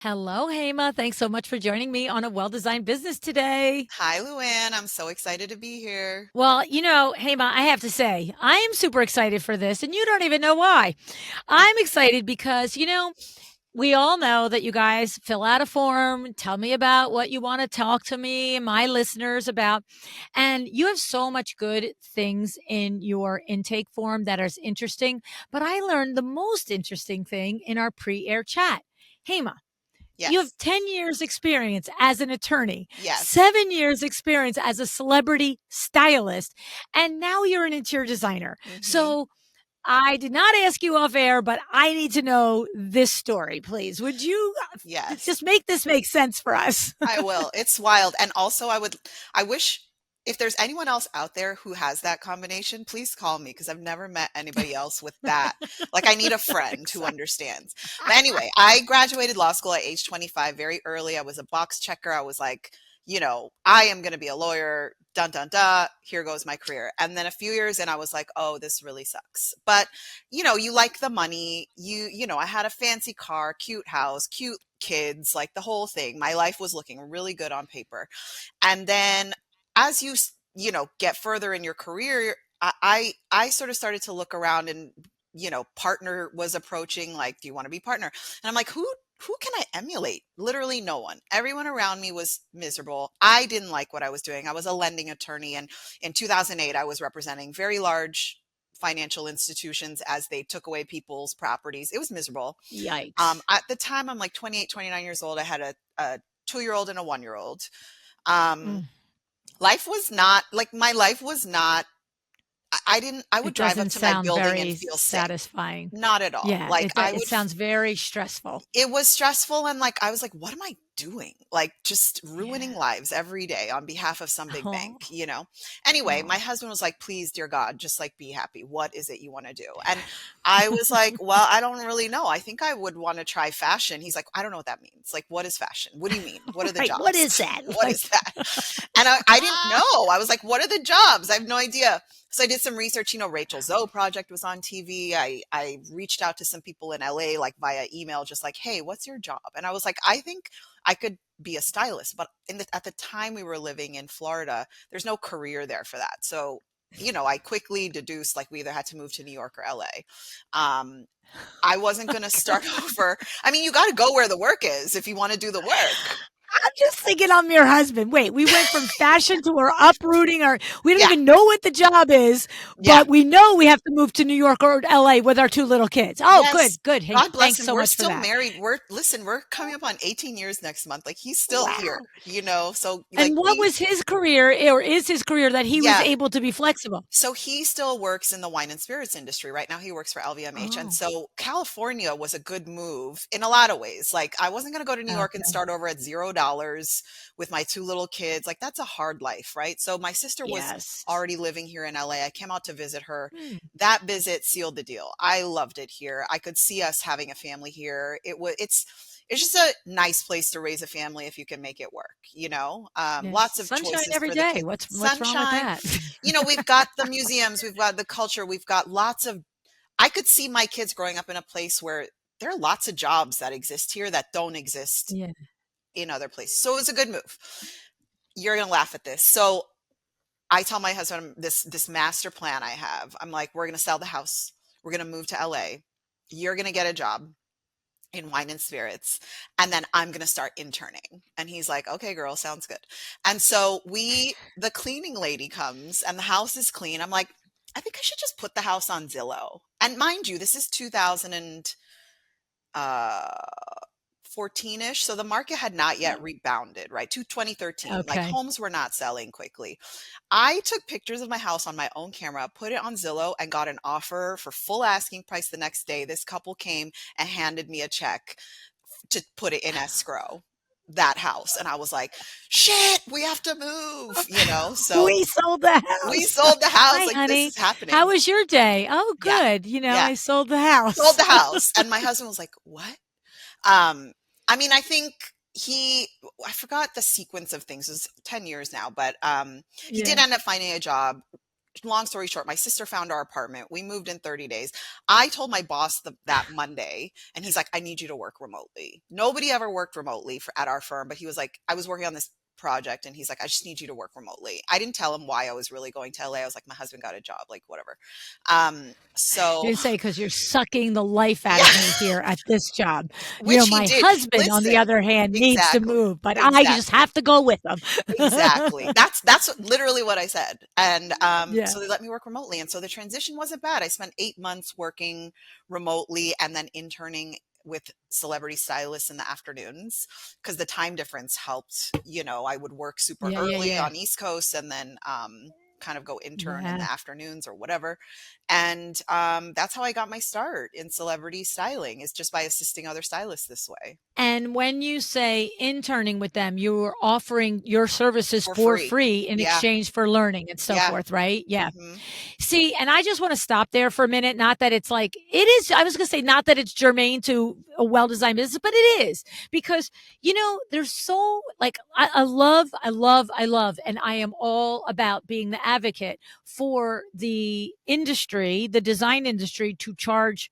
Hello, Hema. Thanks so much for joining me on a well-designed business today. Hi, Luann. I'm so excited to be here. Well, Hema, I have to say, I am super excited for this, and you don't even know why. I'm excited because, we all know that you guys fill out a form, tell me about what you want to talk to me and my listeners about. And you have so much good things in your intake form that is interesting. But I learned the most interesting thing in our pre air chat. Hema, you have Yes. 10 years experience as an attorney, Yes. 7 years experience as a celebrity stylist, and now you're an interior designer. Hmm. So I did not ask you off air, but I need to know this story, please. Would you Yes. just make this make sense for us? I will. It's wild. And also, I wish if there's anyone else out there who has that combination, please call me because I've never met anybody else with that. Like, I need a friend who Exactly. understands. But anyway, I graduated law school at age 25 very early. I was a box checker. I was like, I am going to be a lawyer. Dun, dun, dun. Here goes my career. And then a few years in, I was like, oh, this really sucks. But you like the money. I had a fancy car, cute house, cute kids, like the whole thing. My life was looking really good on paper. And then as get further in your career, I sort of started to look around and, partner was approaching, like, do you want to be partner? And I'm like, who can I emulate? Literally no one. Everyone around me was miserable. I didn't like what I was doing. I was a lending attorney, and in 2008 I was representing very large financial institutions as they took away people's properties. It was miserable. Yikes. At the time, I'm like 28, 29 years old. I had a 2 year old and a 1 year old. Um, Mm, life was not like my life was not, I would it drive up doesn't to my sound building and very feel sick. satisfying. Not at all. Yeah, Like it sounds very stressful. it was stressful, and like I was like, what am I doing? Like just ruining Yeah. lives every day on behalf of some big Oh, bank. Anyway, my oh. husband was like, please, dear God, just like be happy. What is it you want to do? And I was like, well, I don't really know. I think I would want to try fashion. He's like, I don't know what that means. Like, what is fashion? What do you mean? What are the Right. What jobs? is that? What is Like, that? And I didn't know. I was like, what are the jobs? I have no idea. So I did some research. Rachel Zoe Project was on TV. I reached out to some people in LA, like via email, just like, hey, what's your job? And I was like, I think I could be a stylist. But at the time we were living in Florida, there's no career there for that. So, I quickly deduced like we either had to move to New York or LA. Um, I wasn't going to start over. I mean, you got to go where the work is if you want to do the work. I'm just thinking I'm your husband. Wait, we went from fashion to we're uprooting our we don't Yeah. even know what the job is, Yeah. but we know we have to move to New York or LA with our 2 little kids. Oh, Yes. good, good. Hey, God bless thanks him. so We're much for still that. married. We're coming up on 18 years next month. Like he's still here, Wow. So like And what we was his career or is his career that he was yeah. able to be flexible? So he still works in the wine and spirits industry. Right now he works for LVMH. And Oh, so California was a good move in a lot of ways. Like I wasn't going to go to New York and okay. start over at $0 with my two little kids. Like that's a hard life, right? So my sister was Yes. already living here in LA. I came out to visit her. Hmm. That visit sealed the deal. I loved it here. I could see us having a family here. It's just a nice place to raise a family if you can make it work, Yes. lots of Sunshine choices every for the day. kids. What's wrong with Sunshine, that? we've got the museums, we've got the culture, we've got lots of I could see my kids growing up in a place where there are lots of jobs that exist here that don't exist Yeah. in other places. So it was a good move. You're going to laugh at this. So I tell my husband this master plan I have. I'm like, we're going to sell the house. We're going to move to LA. You're going to get a job in wine and spirits, and then I'm going to start interning. And he's like, okay, girl, sounds good. And so the cleaning lady comes and the house is clean. I'm like, I think I should just put the house on Zillow. And mind you, this is 2000 and uh 14ish, so the market had not yet rebounded, right, to 2013. Like Okay. homes were not selling quickly. I took pictures of my house on my own camera, put it on Zillow, and got an offer for full asking price the next day. This couple came and handed me a check to put it in escrow, that house. And I was like, shit, we have to move, So We sold the we house. sold the house. Hi, Like this honey. is How happening. was your day? Oh, Yeah. good. Yeah. I sold the Sold house. the house. And my husband was like, what? Um, I mean, I think I forgot the sequence of things. It was 10 years now, but he did Yeah. end up finding a job long story short, my sister found our apartment. We moved in 30 days. I told my boss that Monday, and he's like, I need you to work remotely. Nobody ever worked remotely at our firm, but he was like, I was working on this project, and he's like, I just need you to work remotely. I didn't tell him why I was really going to LA. I was like, my husband got a job, like whatever. You So didn't say, "'Cause you're sucking the life out yeah, of me here at this job." which he My did. husband, on the Listen, other hand, needs to exactly, move, but I just exactly. have to go with him. Exactly. That's literally what I said. And Yeah. so they let me work remotely. And so the transition wasn't bad. I spent 8 months working remotely and then interning with celebrity stylists in the afternoons because the time difference helped. I would work super Yeah, yeah, early yeah. on East Coast and then kind of go intern in Yeah. the afternoons or whatever. And that's how I got my start in celebrity styling, is just by assisting other stylists this way And when you say interning with them, you're offering your services for for free. free in Yeah. exchange for learning and so Yeah. forth, right? Yeah. Hmm. See, and I just want to stop there for a minute. Not that it's like it is. I was going to say not that it's germane to a well-designed business, but it is because there's so like I love, and I am all about being the advocate for the industry, the design industry, to charge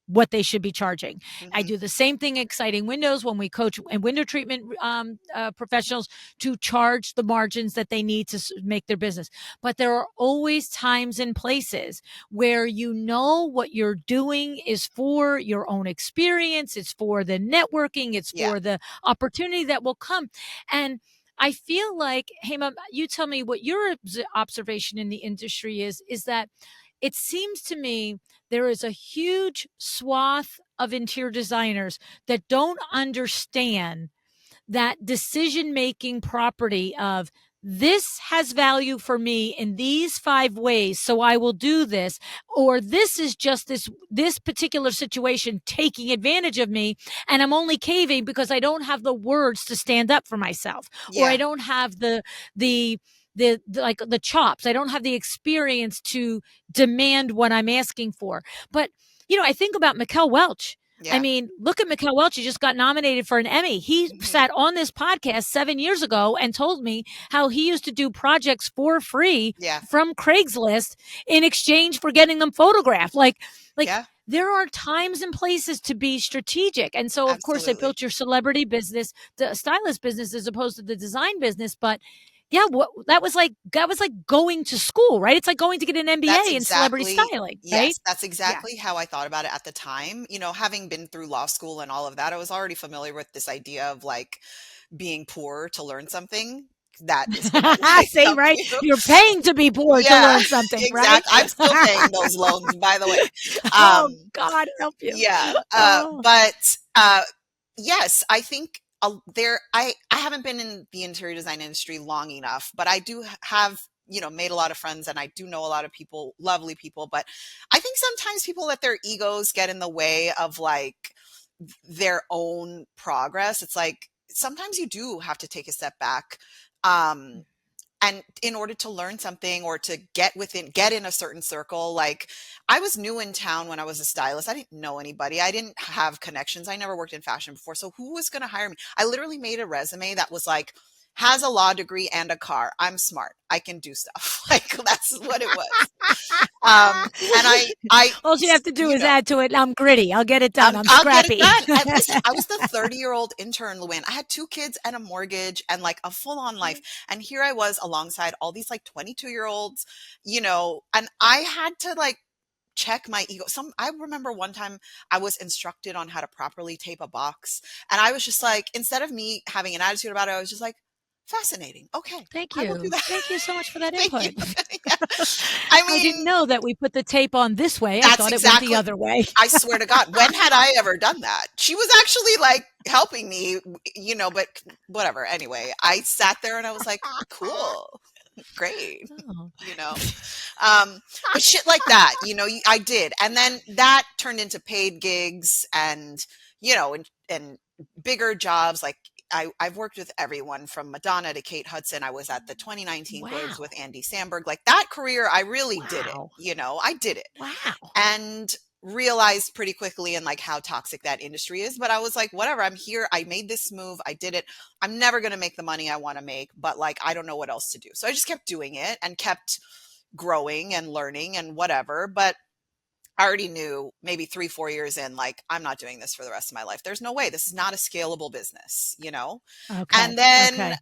what they should be charging. I Hmm. do the same thing exciting windows when we coach and window treatment professionals to charge the margins that they need to make their business. But there are always times and places where what you're doing is for your own experience, it's for the networking, it's Yeah. for the opportunity that will come. And I feel like, Hema, you tell me what your observation in the industry is that it seems to me there is a huge swath of interior designers that don't understand that decision making property of this has value for me in these 5 ways, so I will do this, or this is just this particular situation taking advantage of me, and I'm only caving because I don't have the words to stand up for myself, or I Yeah. don't have the like the chops, I don't have the experience to demand what I'm asking for. But I think about Mikkel Welch. I Yeah. mean, look at Mikkel Welch. He just got nominated for an Emmy. He Mhm. sat on this podcast 7 years ago and told me how he used to do projects for free Yeah. from Craigslist in exchange for getting them photographed. Like Yeah. there are times and places to be strategic. And so, of course, I Absolutely. built your celebrity business, the stylist business, as opposed to the design business. But yeah, that was like going to school, right? It's like going to get an That's MBA in celebrity exactly styling, right? Yes, that's Yeah. exactly how I thought about it at the time. Having been through law school and all of that, I was already familiar with this idea of like being poor to learn something that is gonna like See, help right? you. You're paying to be poor to Yeah, learn something, right? exactly. I'm still paying those loans, by the way. Oh, Um, God help you. yeah, Oh. but yes, I think I haven't been in the interior design industry long enough, but I do have made a lot of friends, and I do know a lot of people, lovely people. But I think sometimes people let their egos get in the way of like their own progress. It's like sometimes you do have to take a step back. Um, and in order to learn something or to get in a certain circle, like I was new in town when I was a stylist. I didn't know anybody, I didn't have connections, I never worked in fashion before, so who was going to hire me? I literally made a resume that was like, has a law degree and a car, I'm smart, I can do stuff. Like that's what it was. And I All you have to do you is know add to it, "I'm gritty. I'll get it done. I'm I'll get it scrappy." done. And listen, I was the 30-year-old intern, Luann. I had 2 kids and a mortgage and like a full-on life. And here I was alongside all these like 22-year-olds, and I had to like check my ego. I remember one time I was instructed on how to properly tape a box. And I was just like, instead of me having an attitude about it, I was just like, fascinating. Okay, Thank I will do you. that. Thank you so much for that Thank you. input. Yeah. I I didn't mean, know that we put the tape on this way. I that's thought it went the exactly other way. I swear to God, when had I ever done that? She was actually like helping me, but whatever. Anyway, I sat there and I was like, cool, great, Oh. you know. Um, but shit like that, I did. And then that turned into paid gigs and bigger jobs. Like I've worked with everyone from Madonna to Kate Hudson. I was at the 2019 Globes with Wow. Andy Samberg. Like that career, I really did it. Wow. I did it Wow. and realized pretty quickly and like how toxic that industry is. But I was like, whatever, I'm here. I made this move. I did it. I'm never going to make the money I want to make, but like, I don't know what else to do. So I just kept doing it and kept growing and learning and whatever. But I already knew maybe 3, 4 years in, like, I'm not doing this for the rest of my life. There's no way. This is not a scalable business, you know? And Okay. then, Okay.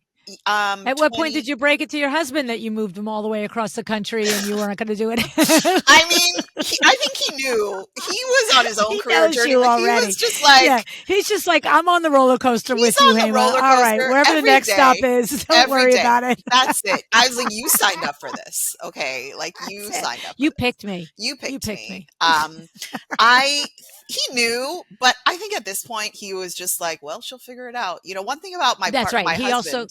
At what point did 20, you break it to your husband that you moved him all the way across the country and you weren't going to do it? I mean, I think he knew he was on his own He career knows journey. you Like, he was already. just like, Yeah. He's just like, I'm on the roller coaster he's with you, on the Hema. roller All right. coaster Wherever the every next stop day. is, don't Every worry day. about it. That's it. I was like, you signed up for this. Okay. Like, That's you it. signed up for You this. picked me. You You picked picked me. me. I he knew, but I think at this point he was just like, well, she'll figure it out. You know, one thing about That's right. my He also husband,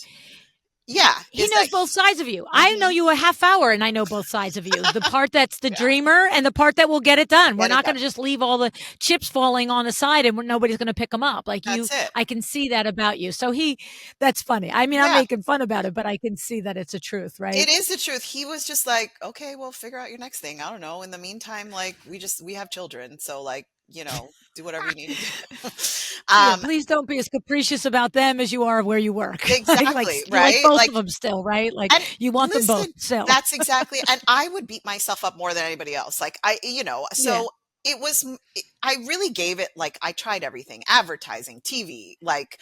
yeah, he is that knows both sides of you. I know mhm, you a half hour and I know both sides of you. The part that's the yeah, dreamer and the part that will get it done. We're get it not done. going to just leave all the chips falling on the side and nobody's going to pick them up. Like you, That's it. I can see that about you. So that's funny. I mean, I'm Yeah, making fun about it, but I can see that it's a truth, right? it is the truth. He was just like, okay, well, figure out your next thing. I don't know. In the meantime, like we have children, so like, you know, do whatever you need to do. Yeah, um, please don't be as capricious about them as you are where you work. exactly, You like right? both of Like, them still, right? Like and you want them both listen, still. that's exactly, and I would beat myself up more than anybody else. Like Yeah. so it was, I really gave it, like, I tried everything, advertising, TV, like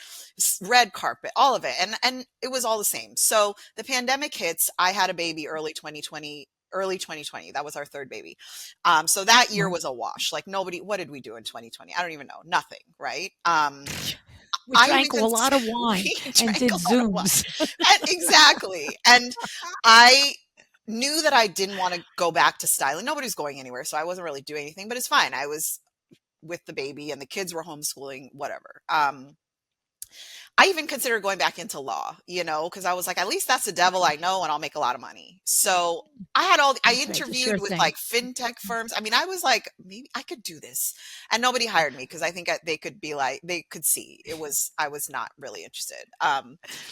red carpet, all of it. And it was all the same. So the pandemic hits, I had a baby early 2020. That was our third baby. So that year Wow. was a wash. Like nobody, what did we do in 2020? I don't even know. Nothing. Right. We I drank even a lot of wine we and drank did a lot of wine. Zooms. And exactly. And I knew that I didn't want to go back to styling. Nobody's going anywhere, so I wasn't really doing anything, but it's fine. I was with the baby and the kids were homeschooling, whatever. I even considered going back into law, you know, because I was like, at least that's the devil I know and I'll make a lot of money. So I That's right. It's a sure interviewed with thing. like fintech firms. I mean, I was like, maybe I could do this. And nobody hired me because I think they could be like, they could see I was not really interested.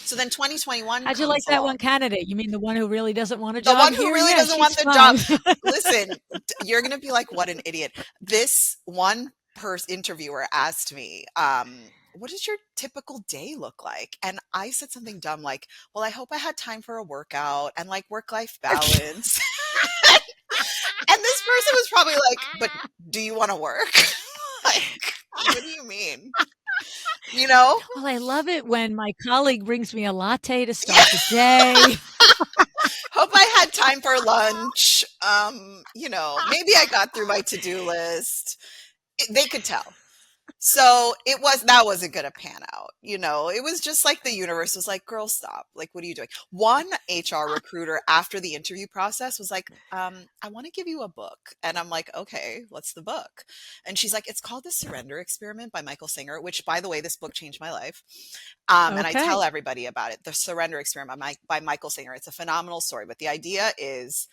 So then 2021 How'd you like comes that along. one candidate? You mean the one who really doesn't want a The one job who here? really Yeah, doesn't want she's the job. fine. Listen, you're going to be like, what an idiot. This one interviewer asked me, what does your typical day look like? And I said something dumb like, well, I hope I had time for a workout and like work life balance. And this person was probably like, but do you want to work? Like, what do you mean? You know? Well, I love it when my colleague brings me a latte to Yeah. start the day. Hope I had time for lunch. Maybe I got through my to-do list. They could tell. So that wasn't going to pan out. It was just like the universe was like, girl, stop. Like, what are you doing? One HR recruiter after the interview process was like, I want to give you a book. And I'm like, okay, what's the book? And she's like, it's called The Surrender Experiment by Michael Singer, which, by the way, this book changed my life. And I tell Okay. everybody about it. The Surrender Experiment by Michael Singer. It's a phenomenal story. But the idea is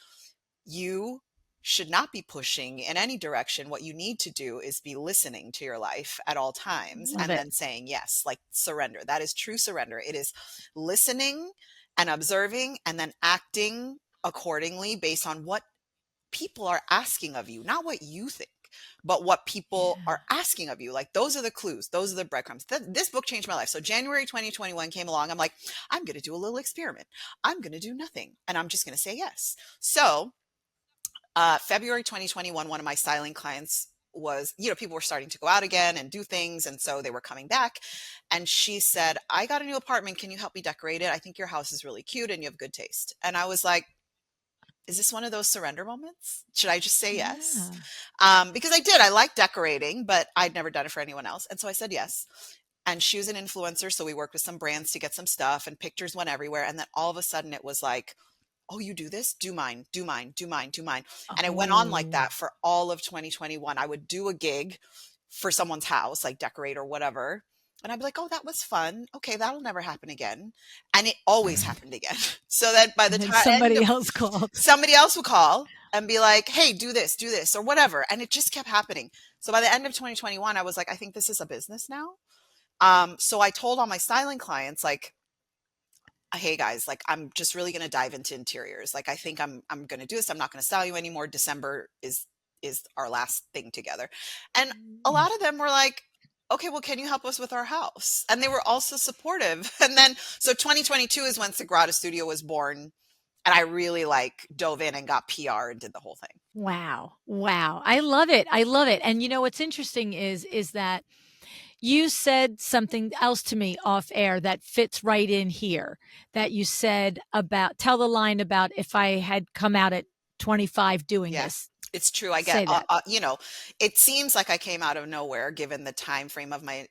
you should not be pushing in any direction. What you need to do is be listening to your life at all times Love and it. then saying yes, like surrender. That is true surrender. It is listening and observing and then acting accordingly based on what people are asking of you, not what you think, but what people Yeah. are asking of you. Like, those are the clues, those are the breadcrumbs. This book changed my life. So January 2021 came along. I'm like, I'm going to do a little experiment. I'm going to do nothing and I'm just going to say yes. So February 2021, one of my styling clients was, people were starting to go out again and do things. And so they were coming back. And she said, I got a new apartment. Can you help me decorate it? I think your house is really cute and you have good taste. And I was like, is this one of those surrender moments? Should I just say yes? Yeah. Because I did. I like decorating, but I'd never done it for anyone else. And so I said yes. And she was an influencer. So we worked with some brands to get some stuff and pictures went everywhere. And then all of a sudden it was like, oh, you do this? Do mine, do mine, do mine, do mine. And it went on like Oh. that for all of 2021. I would do a gig for someone's house, like decorate or whatever. And I'd be like, oh, that was fun. Okay, that'll never happen again. And it always happened again. So that by the And then time end somebody of, else called. somebody else would call and be like, hey, do this, or whatever. And it just kept happening. So by the end of 2021, I was like, I think this is a business now. So I told all my styling clients, like, hey guys, like, I'm just really going to dive into interiors. Like, I think I'm going to do this. I'm not going to style you anymore. December is our last thing together. And a Mm. lot of them were like, okay, well, can you help us with our house? And they were also supportive. And then, so 2022 is when Sagrada Studio was born. And I really like dove in and got PR and did the whole thing. Wow. Wow. I love it. I love it. And you know what's interesting is that you said something else to me off air that fits right in here, that you said about tell the line about if I had come out at 25 doing Yeah, this. it's true. I get, Say that. it seems like I came out of nowhere given the time frame of my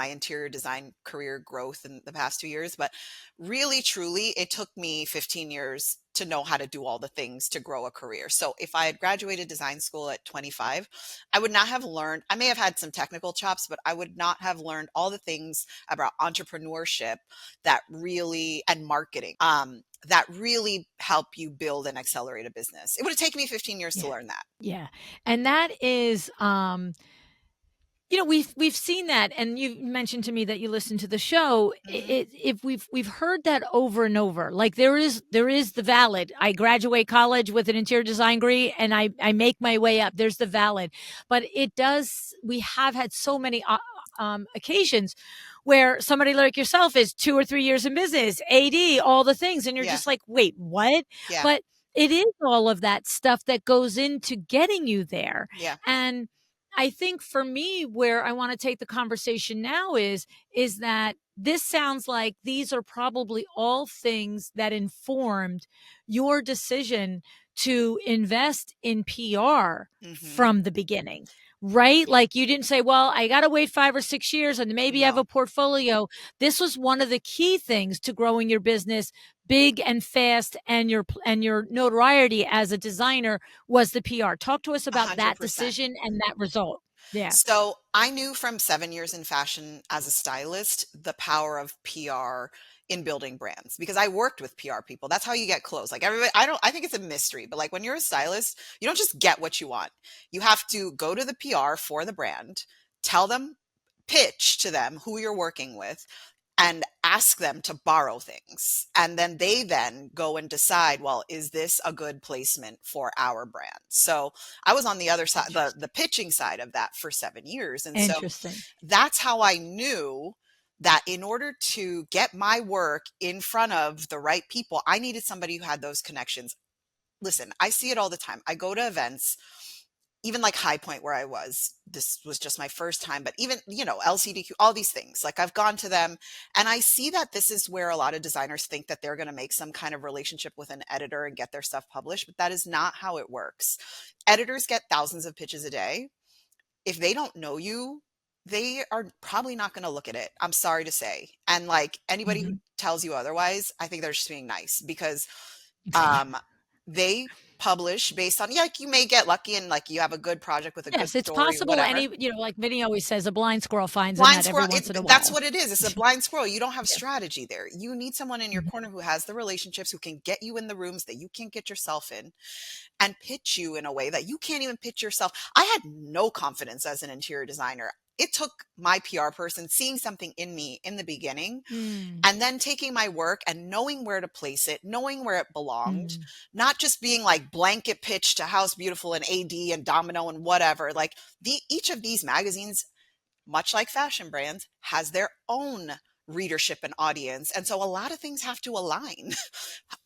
interior design career growth in the past 2 years, but really, truly, it took me 15 years to know how to do all the things to grow a career. So if I had graduated design school at 25, I would not have learned, I may have had some technical chops, but I would not have learned all the things about entrepreneurship that really, and marketing, that really help you build and accelerate a business. It would have taken me 15 years to Yeah. learn that. Yeah. And that is we've seen that, and you mentioned to me that you listen to the show. Hmm. If we've heard that over and over, like there is the valid. I graduate college with an interior design degree, and I make my way up. There's the valid, but it does. We have had so many occasions where somebody like yourself is 2 or 3 years in business, AD, all the things, and you're Yeah. just like, wait, what? Yeah. But it is all of that stuff that goes into getting you there, Yeah. and I think for me, where I want to take the conversation now is that this sounds like these are probably all things that informed your decision to invest in PR Hmm. from the beginning, right? Like you didn't say, well, I got to wait 5 or 6 years and maybe have a No, portfolio. This was one of the key things to growing your business big and fast, and your notoriety as a designer was the PR. Talk to us a about hundred that percent. decision and that result. Yeah. So I knew from 7 years in fashion as a stylist the power of PR in building brands because I worked with PR people. That's how you get close. Like everybody, I think it's a mystery, but like when you're a stylist, you don't just get what you want. You have to go to the PR for the brand, tell them, pitch to them who you're working with, and ask them to borrow things. And then they then go and decide, well, is this a good placement for our brand? So I was on the other side, the Interesting. pitching side of that for 7 years. And so Interesting. that's how I knew that in order to get my work in front of the right people, I needed somebody who had those connections. Listen, I see it all the time. I go to events, even like High Point where I was, this was just my first time, but even, LCDQ, all these things, like I've gone to them and I see that this is where a lot of designers think that they're going to make some kind of relationship with an editor and get their stuff published, but that is not how it works. Editors get thousands of pitches a day. If they don't know you, they are probably not going to look at it. I'm sorry to say. And like anybody who Mhm. tells you otherwise, I think they're just being nice because um, they publish based on, yeah, like you may get lucky and like you have a good project with a good Yes, it's story, possible whatever. like Vinny always says, a blind squirrel finds a Blind nut every squirrel, once in a that's while. what it is. It's a blind squirrel. You don't have Yeah. strategy there. You need someone in your Mhm. corner who has the relationships, who can get you in the rooms that you can't get yourself in and pitch you in a way that you can't even pitch yourself. I had no confidence as an interior designer. It took my PR person seeing something in me in the beginning Mm, and then taking my work and knowing where to place it, knowing where it belonged, mm. not just being like blanket pitch to House Beautiful and AD and Domino and whatever. Like each of these magazines, much like fashion brands, has their own readership and audience. And so a lot of things have to align.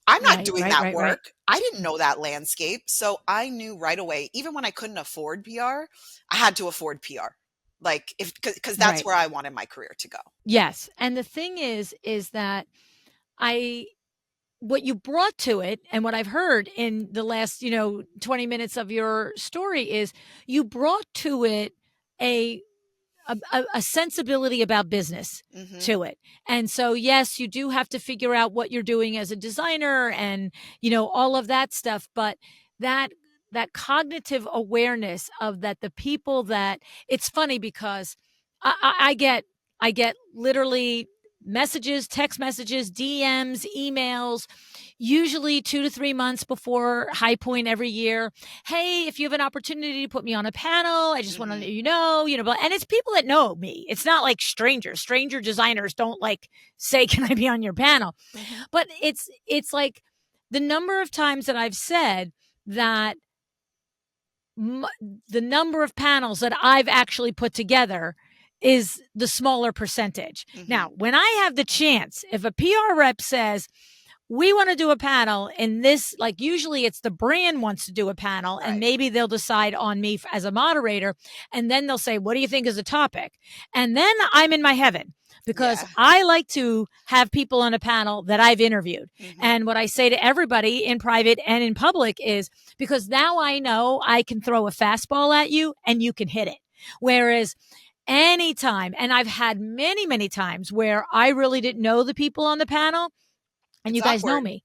I'm not Right, doing right, that right, right. work. I didn't know that landscape. So I knew right away, even when I couldn't afford PR, I had to afford PR. Like if because that's Right. where I wanted my career to go. Yes, and the thing is that I what you brought to it and what I've heard in the last, 20 minutes of your story is you brought to it a a sensibility about business Hmm. to it. And so, yes, you do have to figure out what you're doing as a designer and, all of that stuff. But that, that cognitive awareness of that the people that it's funny because I get literally messages, text messages, DMs, emails, usually 2 to 3 months before High Point every year. Hey, if you have an opportunity to put me on a panel, I just want to Hmm. let and it's people that know me. It's not like strangers. Stranger designers don't like say, "Can I be on your panel?" Hmm. But it's like the number of times that I've said that m- the number of panels that I've actually put together is the smaller percentage. Hmm. Now, when I have the chance, if a PR rep says, we want to do a panel in this, like usually it's the brand wants to do a panel and Right. maybe they'll decide on me as a moderator. And then they'll say, what do you think is a topic? And then I'm in my heaven because Yeah. I like to have people on a panel that I've interviewed. Hmm. And what I say to everybody in private and in public is because now I know I can throw a fastball at you and you can hit it. Whereas anytime, and I've had many, many times where I really didn't know the people on the panel, and It's you guys know awkward. me.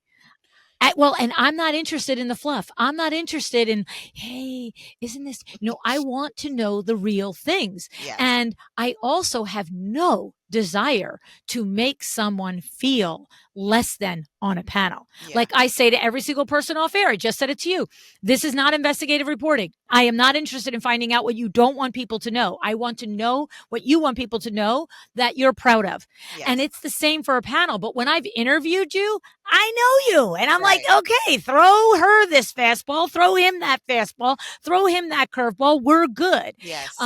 Well, and I'm not interested in the fluff. I'm not interested in, hey, isn't this, I want to know the real things. Yes. And I also have no desire to make someone feel less than on a panel. Yeah. Like I say to every single person off air, I just said it to you. This is not investigative reporting. I am not interested in finding out what you don't want people to know. I want to know what you want people to know that you're proud of. And Yes. it's the same for a panel. But when I've interviewed you, I know you. And I'm like, Right. okay, throw her this fastball, throw him that fastball, throw him that curveball. We're good. Yes.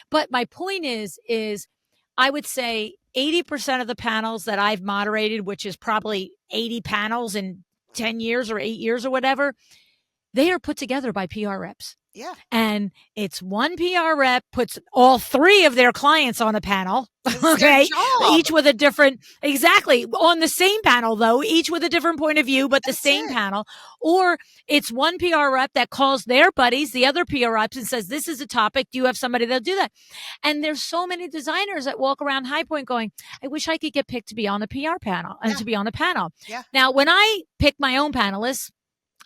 But my point is I would say 80% of the panels that I've moderated, which is probably 80 panels in 10 years or 8 years or whatever, they are put together by PR reps. Yeah. And it's one PR rep puts all three of their clients on a panel. 'Cause it's their Okay. job. Each with a different, exactly on the same panel though, each with a different point of view, but the That's same it. panel. Or it's one PR rep that calls their buddies, the other PR reps and says, this is a topic. Do you have somebody that'll do that? And there's so many designers that walk around High Point going, I wish I could get picked to be on a PR panel and Yeah. to be on a panel. Yeah. Now, when I pick my own panelists,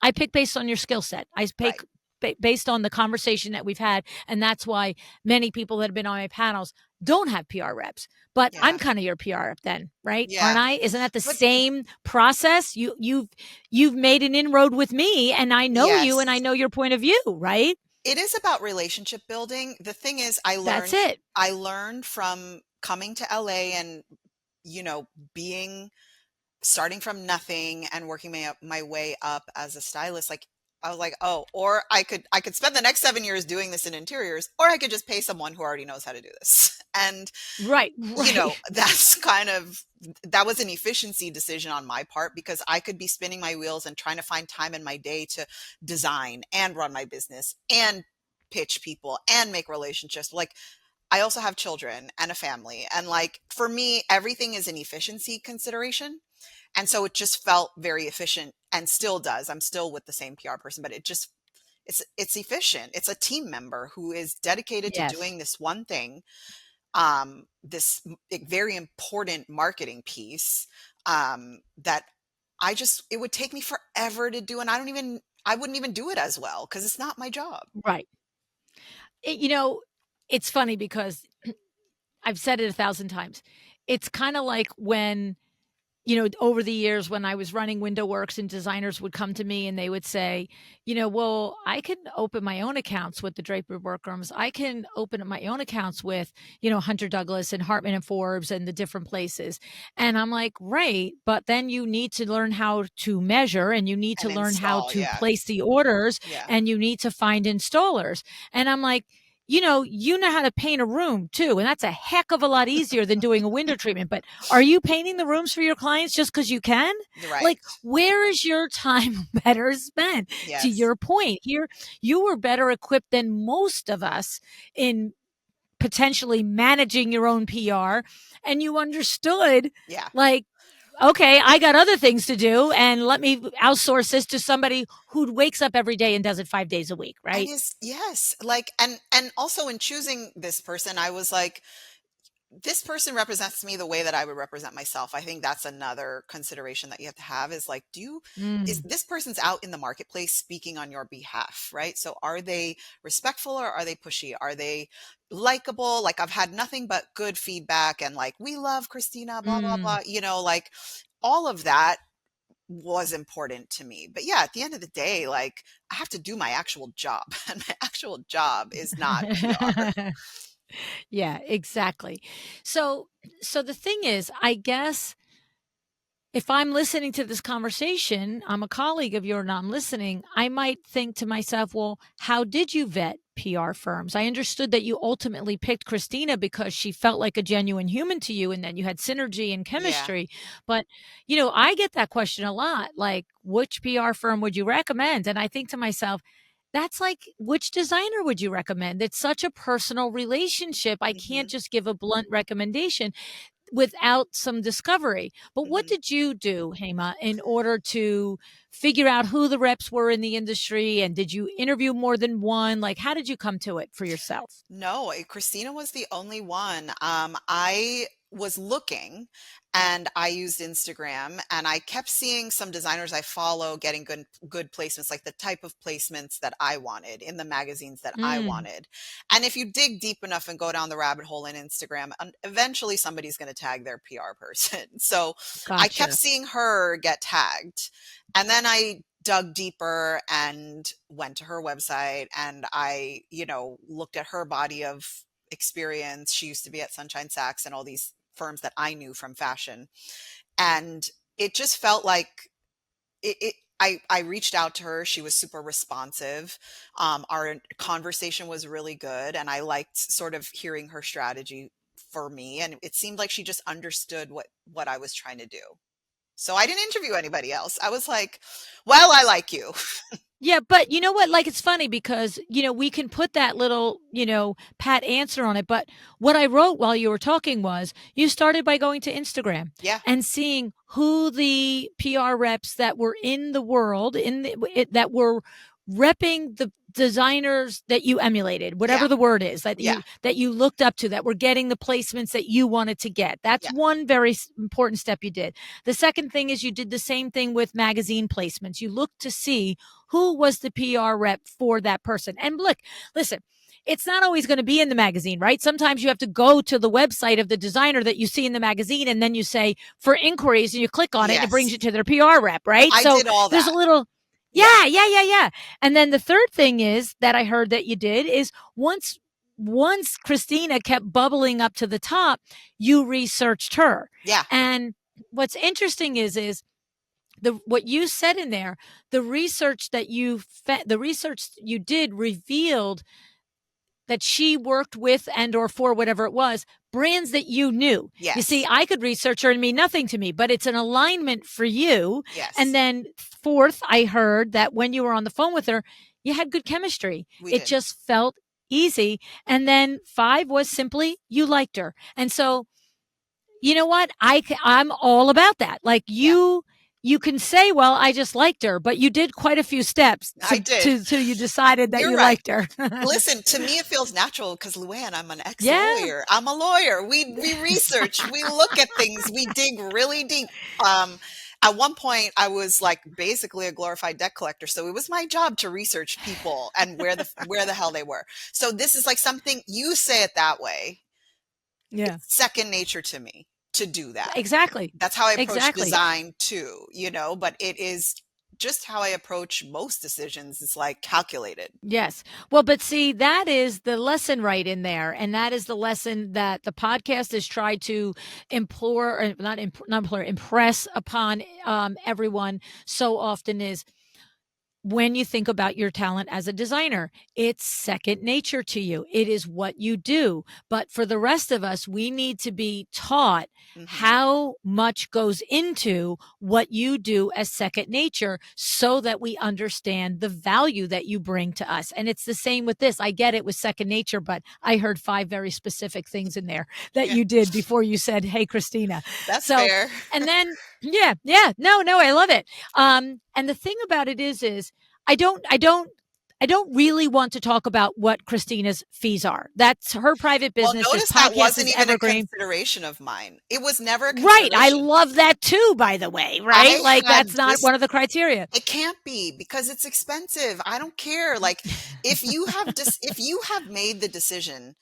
I pick based on your skill set. I pick based on the conversation that we've had. And that's why many people that have been on my panels don't have PR reps. But Yeah. I'm kind of your PR rep then, right? Yeah. Aren't I? Isn't that the But same process? You've made an inroad with me and I know you and I yes, know your point of view, right? it is about relationship building. The thing is, That's it. I learned from coming to LA and, being starting from nothing and working my way up as a stylist. Like I was like, oh, or I could spend the next 7 years doing this in interiors, or I could just pay someone who already knows how to do this. And Right, right. that was an efficiency decision on my part because I could be spinning my wheels and trying to find time in my day to design and run my business and pitch people and make relationships. Like I also have children and a family. And like for me, everything is an efficiency consideration. And so it just felt very efficient and still does. I'm still with the same PR person, but it's efficient. It's a team member who is dedicated to Yes. doing this one thing, this very important marketing piece, that it would take me forever to do. And I wouldn't even do it as well because it's not my job. Right. It, you know, it's funny because I've said it 1,000 times. It's kind of like when over the years when I was running Window Works and designers would come to me and they would say, well, I can open my own accounts with the Draper Workrooms. I can open my own accounts with, Hunter Douglas and Hartman and Forbes and the different places. And I'm like, right. But then you need to learn how to measure and you need to And learn how install. to Yeah. place the orders Yeah. and you need to find installers. And I'm like, you know how to paint a room too. And that's a heck of a lot easier than doing a window treatment. But are you painting the rooms for your clients just because you can? Right. Like, where is your time better spent? Yes. To your point here, you were better equipped than most of us in potentially managing your own PR. And you understood, Yeah. like, okay, I got other things to do and let me outsource this to somebody who wakes up every day and does it 5 days a week, And right? yes, like, and also in choosing this person, I was like, this person represents me the way that I would represent myself. I think that's another consideration that you have to have is like, is Mm, this person's out in the marketplace speaking on your behalf, right? So are they respectful or are they pushy? Are they likable? Like I've had nothing but good feedback and like, we love Christina, blah, blah, mm. blah, like all of that was important to me. But yeah, at the end of the day, like I have to do my actual job and my actual job is not PR. Yeah, exactly. So the thing is, I guess if I'm listening to this conversation, I'm a colleague of yours and I'm listening, I might think to myself, well, how did you vet PR firms. I understood that you ultimately picked Christina because she felt like a genuine human to you and then you had synergy and Yeah. chemistry. But, I get that question a lot, like, which PR firm would you recommend? And I think to myself, that's like, which designer would you recommend? It's such a personal relationship. I can't Mhm. just give a blunt recommendation without some discovery. But what Mhm. did you do, Hema, in order to figure out who the reps were in the industry? And did you interview more than one? Like, how did you come to it for yourself? No, Christina was the only one. I was looking and I used Instagram and I kept seeing some designers I follow getting good placements, like the type of placements that I wanted in the magazines that I Mm, wanted. And if you dig deep enough and go down the rabbit hole in Instagram, eventually somebody's going to tag their PR person. So I kept gotcha. seeing her get tagged. And then I dug deeper and went to her website and I, looked at her body of experience. She used to be at Sunshine Sachs and all these firms that I knew from fashion. And it just felt like I reached out to her. She was super responsive. Our conversation was really good. And I liked sort of hearing her strategy for me. And it seemed like she just understood what I was trying to do. So I didn't interview anybody else. I was like, well, I like you. Yeah, but you know what? Like, it's funny because, we can put that little, pat answer on it. But what I wrote while you were talking was you started by going to Instagram Yeah. and seeing who the PR reps that were in the world, that were repping the designers that you emulated, Yeah. whatever the word is, that Yeah. you looked up to, that were getting the placements that you wanted to get. That's Yeah. one very important step you did. The second thing is you did the same thing with magazine placements. You looked to see who was the PR rep for that person. And look, listen, it's not always going to be in the magazine, right? Sometimes you have to go to the website of the designer that you see in the magazine and then you say for inquiries and you click on it and it brings Yes. you to their PR rep, right? I So did all there's a that. little, Yeah. yeah. And then the third thing is that I heard that you did is once Christina kept bubbling up to the top, you researched her. Yeah. And what's interesting is what you said in there, the research you did revealed that she worked with and or for whatever it was, brands that you knew. You see, Yes. I could research her and mean nothing to me, but it's an alignment for you. And Yes. then fourth, I heard that when you were on the phone with her, you had good chemistry. We It did. just felt easy. And then five was simply you liked her. And so, you know what? I'm all about that. Like, Yeah. you can say, well, I just liked her, but you did quite a few steps I did. till you decided that You're you right. liked her. Listen, to me, it feels natural because Luann, I'm an Yeah. ex-lawyer. I'm a lawyer. We research, we look at things, we dig really deep. Um, at one point, I was like basically a glorified debt collector, so it was my job to research people and where the hell they were. So this is like something you say it that way. Yeah. It's second nature to me to do that. Exactly. That's how I approach Exactly. design too, but it is just how I approach most decisions. It's like calculated. Yes. Well, but see, that is the lesson right in there. And that is the lesson that the podcast has tried to implore, or not implore, impress upon everyone so often is when you think about your talent as a designer, it's second nature to you. It is what you do. But for the rest of us, we need to be taught Hmm. how much goes into what you do as second nature so that we understand the value that you bring to us. And it's the same with this. I get it with second nature, but I heard five very specific things in there that Yeah, you did before you said, "Hey, Christina." that's So, fair. and then, yeah, no, I love it. And the thing about it is I don't I don't I don't really want to talk about what Christina's fees are. That's her private Well, business. This notice that podcast wasn't is even a evergreen. consideration of mine. It was never a Right. I consideration. love that too, by the way, right? I Like, had that's not this one of the criteria. It can't be because it's expensive. I don't care. Like if you have made the decision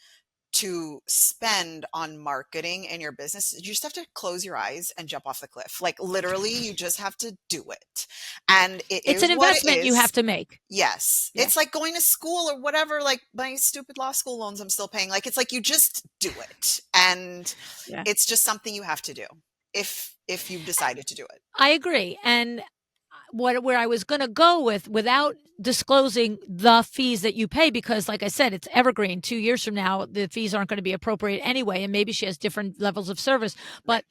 to spend on marketing in your business, you just have to close your eyes and jump off the cliff. Like literally, you just have to do it. And it It's is an what it investment you have is. to make. Yes. Yeah. It's like going to school or whatever, like my stupid law school loans I'm still paying. Like it's like you just do it. And Yeah. it's just something you have to do if you've decided to do it. I agree. And where I was going to go with, without disclosing the fees that you pay, because like I said, it's evergreen. 2 years from now, the fees aren't going to be appropriate anyway, and maybe she has different levels of service. Right. But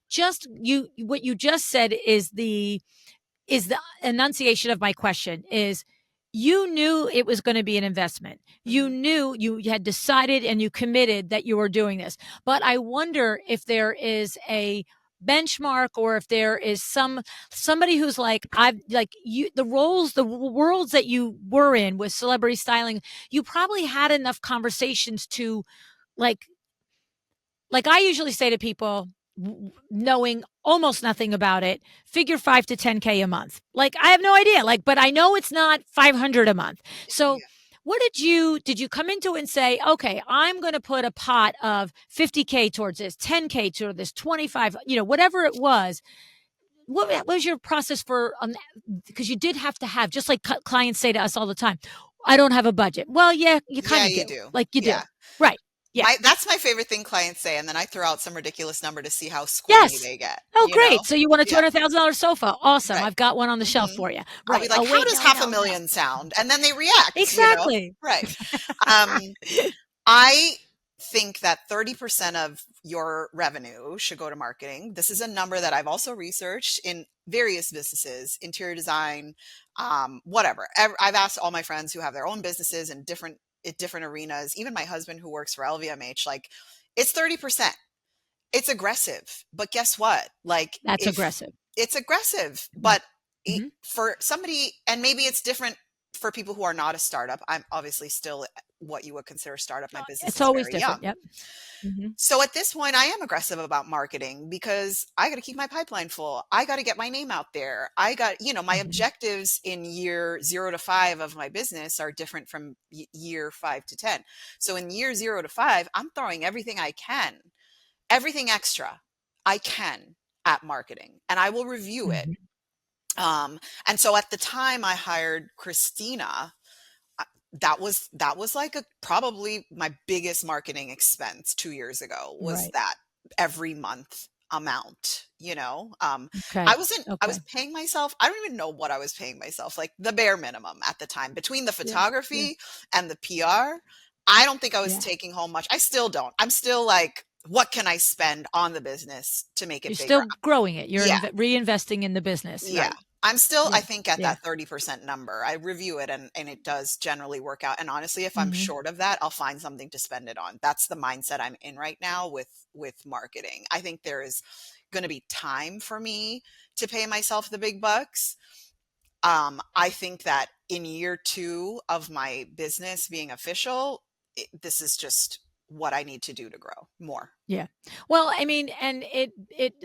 just what you just said is the enunciation of my question. Is you knew it was going to be an investment. You Mhm. knew, you had decided and you committed that you were doing this. But I wonder if there is a benchmark, or if there is somebody who's like, I've like you, the worlds that you were in with celebrity styling, you probably had enough conversations to, like I usually say to people, knowing almost nothing about it, figure 5 to 10K a month. Like, I have no idea. Like, but I know it's not 500 a month. So Yeah. what did you come into it and say, okay, I'm going to put a pot of 50K towards this, 10K toward this, 25, whatever it was. What was your process for, because you did have to have, just like clients say to us all the time, I don't have a budget. Well, yeah, you kind Yeah, of you do. do. Like, you do. Yeah. Right. Yeah. That's my favorite thing clients say, and then I throw out some ridiculous number to see how squirmy Yes. they get, Oh, you know? great. So you want a Yeah, $200,000 sofa. Awesome. right. I've got one on the shelf Mhm. for you. I'll be Right. like, Oh, "How wait, does no, half a no, no. million sound?" And then they react, you know? Exactly. Right. Um, I think that 30% of your revenue should go to marketing. This is a number that I've also researched in various businesses, interior design, whatever. I've asked all my friends who have their own businesses in different arenas, even my husband who works for LVMH, like, it's 30%. It's aggressive, but guess what? Like, That's if aggressive. it's aggressive, Mhm. but Mhm. for somebody, and maybe it's different for people who are not a startup. I'm obviously still what you would consider a startup. My business It's is always very different. young. Yep. Mhm. So at this point, I am aggressive about marketing because I got to keep my pipeline full. I got to get my name out there. I got, my Mhm. objectives in year 0 to 5 of my business are different from year 5 to 10. So in year 0 to 5, I'm throwing everything I can, everything extra I can at marketing, and I will review it. Mhm. Um, and so at the time I hired Christina, uh, that was like probably my biggest marketing expense 2 years ago, was Right. that every month amount, Okay. I was Okay. paying myself, I don't even know what I was paying myself, like the bare minimum at the time, between the Yeah. Yeah. photography and the PR. I don't think I was Yeah. taking home much. I still don't. I'm still like, what can I spend on the business to make You're it bigger? still growing it. You're Yeah. reinvesting in the business. Yeah. Right. I'm still, I Yeah. think, at Yeah. that 30% number. I review it, and it does generally work out. And honestly, if I'm Mhm. short of that, I'll find something to spend it on. That's the mindset I'm in right now with marketing. I think there is going to be time for me to pay myself the big bucks. I think that in year 2 of my business being official, this is just what I need to do to grow more. Yeah. Well, I mean, and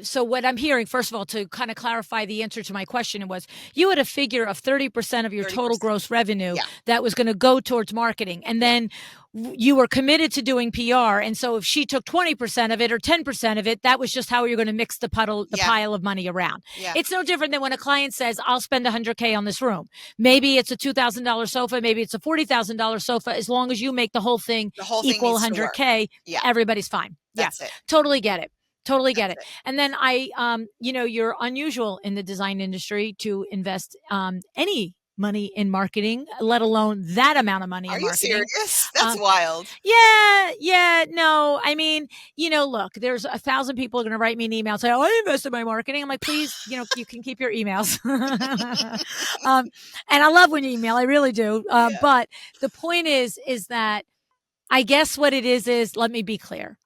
so what I'm hearing, first of all, to kind of clarify the answer to my question, was you had a figure of 30% of your total 30%. gross revenue Yeah. that was going to go towards marketing. And Yeah. then you were committed to doing PR. And so if she took 20% of it or 10% of it, that was just how you're going to mix the Yeah. pile of money around. Yeah. It's no different than when a client says, I'll spend 100K on this room. Maybe it's a $2,000 sofa. Maybe it's a $40,000 sofa. As long as you make the whole thing The whole thing equal needs to work. 100K, Yeah. everybody's fine. Yeah. That's it. Totally get it. Totally get That's it. it. And then you're unusual in the design industry to invest any money in marketing, let alone that amount of money Are in you marketing. serious? That's Um, wild. yeah, yeah, no. I mean, look, there's 1,000 people going to write me an email and say, "Oh, I invested in my marketing." I'm like, please, you can keep your emails. And I love when you email, I really do. Yeah. But the point is that I guess what it is, let me be clear,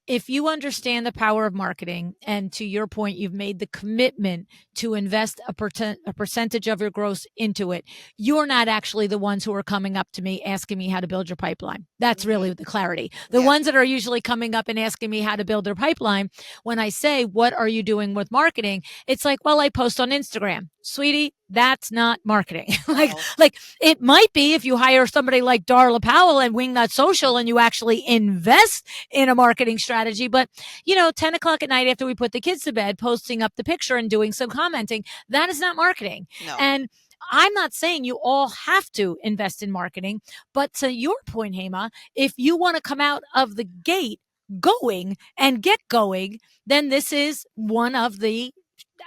if you understand the power of marketing, and to your point, you've made the commitment to invest a percentage of your gross into it, you're not actually the ones who are coming up to me asking me how to build your pipeline. That's Mhm. really the clarity. The Yeah. ones that are usually coming up and asking me how to build their pipeline, when I say, what are you doing with marketing? It's like, well, I post on Instagram. Sweetie, that's not marketing. like, No. like it might be if you hire somebody like Darla Powell and Wingnut Social and you actually invest in a marketing strategy. But, 10 o'clock at night after we put the kids to bed, posting up the picture and doing some commenting, that is not marketing. No. And I'm not saying you all have to invest in marketing, but to your point, Hema, if you want to come out of the gate going and get going, then this is one of the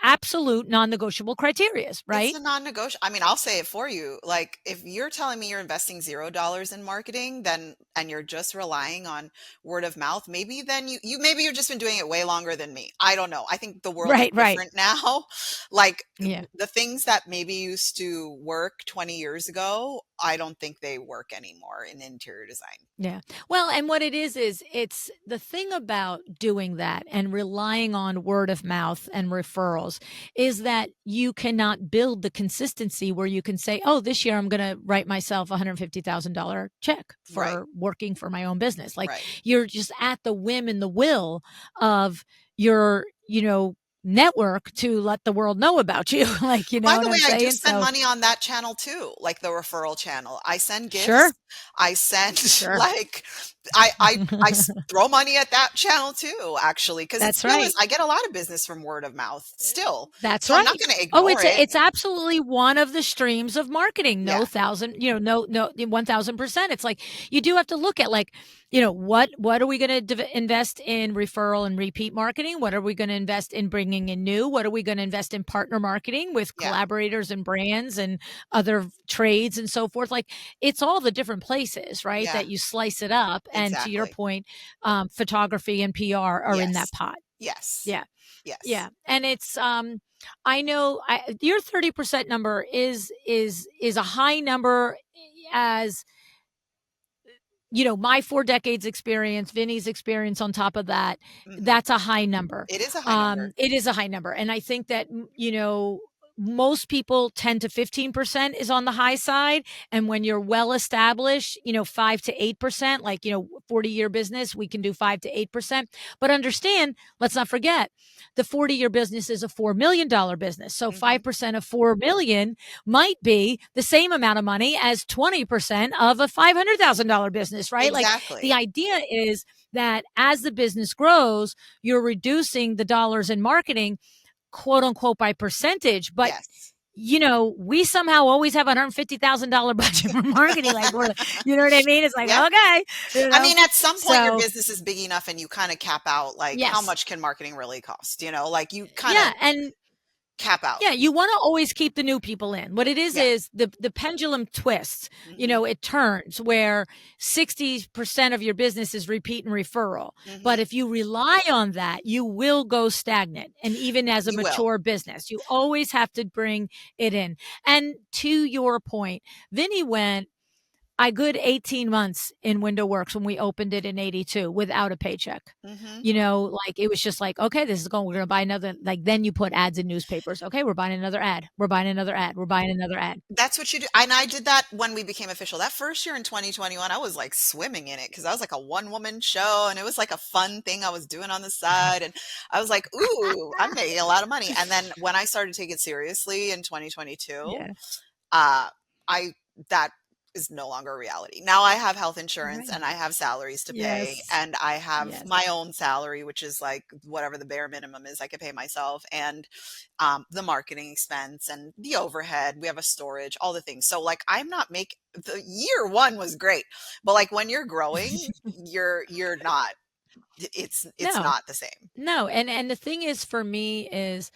absolute non-negotiable criterias, It's right? a non-negotiable. I mean, I'll say it for you. Like, if you're telling me you're investing $0 in marketing, then and you're just relying on word of mouth, maybe then maybe you've just been doing it way longer than me. I don't know. I think the world is Right, right. different now. Like Yeah. the things that maybe used to work 20 years ago, I don't think they work anymore in interior design. Yeah. Well, and what it is it's the thing about doing that and relying on word of mouth and referrals is that you cannot build the consistency where you can say, oh, this year I'm going to write myself a $150,000 check Right. for working for my own business. Like Right. you're just at the whim and the will of your, network to let the world know about you. Like, you know By what the way, I'm I do saying? spend So money on that channel too, like the referral channel. I send sure, gifts. I send sure. like throw money at that channel too, actually, because it That's still is. right. I get a lot of business from word of mouth still, That's so I'm not right. going to Oh, ignore it. it's absolutely one of the streams of marketing. Yeah. No thousand, no 1000%. It's like you do have to look at like, what are we going to invest in referral and repeat marketing? What are we going to invest in bringing in new? What are we going to invest in partner marketing with Yeah. collaborators and brands and other trades and so forth? Like it's all the different places, right? Yeah. That you slice it up. And to your Exactly. point, photography and PR are in that Yes. pot. Yes. Yeah. Yes. Yeah, and it's I know your 30% number is a high number as my 4 decades experience, Vinny's experience on top of that. Hmm. That's a high number. It is a high number. It is a high number, and I think that most people 10 to 15% is on the high side, and when you're well established, 5 to 8%, like 40-year business, we can do 5 to 8%. But understand, let's not forget, the 40-year business is a $4 million business. So Hmm. 5% of 4 million might be the same amount of money as 20% of a $500,000 business, right? Like the Exactly. idea is that as the business grows, you're reducing the dollars in marketing, quote unquote, by percentage. But Yes. we somehow always have $150,000 budget for marketing. Like you know what I mean? It's like, Yeah. okay, I mean, at some point, your so business is big enough and you kind of cap out, like, how yes. much can marketing really cost? Like you kind of Yeah. And cap out. yeah, you want to always keep the new people in. What it Yeah. is the pendulum twists. Hmm. It turns where 60% of your business is repeat and referral. But Hmm. if you rely on that, you will go stagnant. And even as a You will. mature business, you always have to bring it in. And to your point, Vinny went a good 18 months in Window Works when we opened it in 82 without a paycheck. Hmm. Like it was just like, okay, this is going, we're going to buy another. Like then you put ads in newspapers. Okay, we're buying another ad. We're buying another ad. We're buying another ad. That's what you do. And I did that when we became official. That first year in 2021, I was like swimming in it because I was like a one woman show and it was like a fun thing I was doing on the side. And I was like, ooh, I'm making a lot of money. And then when I started to take it seriously in 2022, Yeah. uh, I that is no longer a reality. Now I have health insurance Right. and I have salaries to pay Yes. and I have Yes. my own salary, which is like whatever the bare minimum is I could pay myself, and the marketing expense and the overhead. We have a storage, all the things. So like I'm not make the year one was great, but like when you're growing, you're not. It's No, not the same. no. And the thing is for me is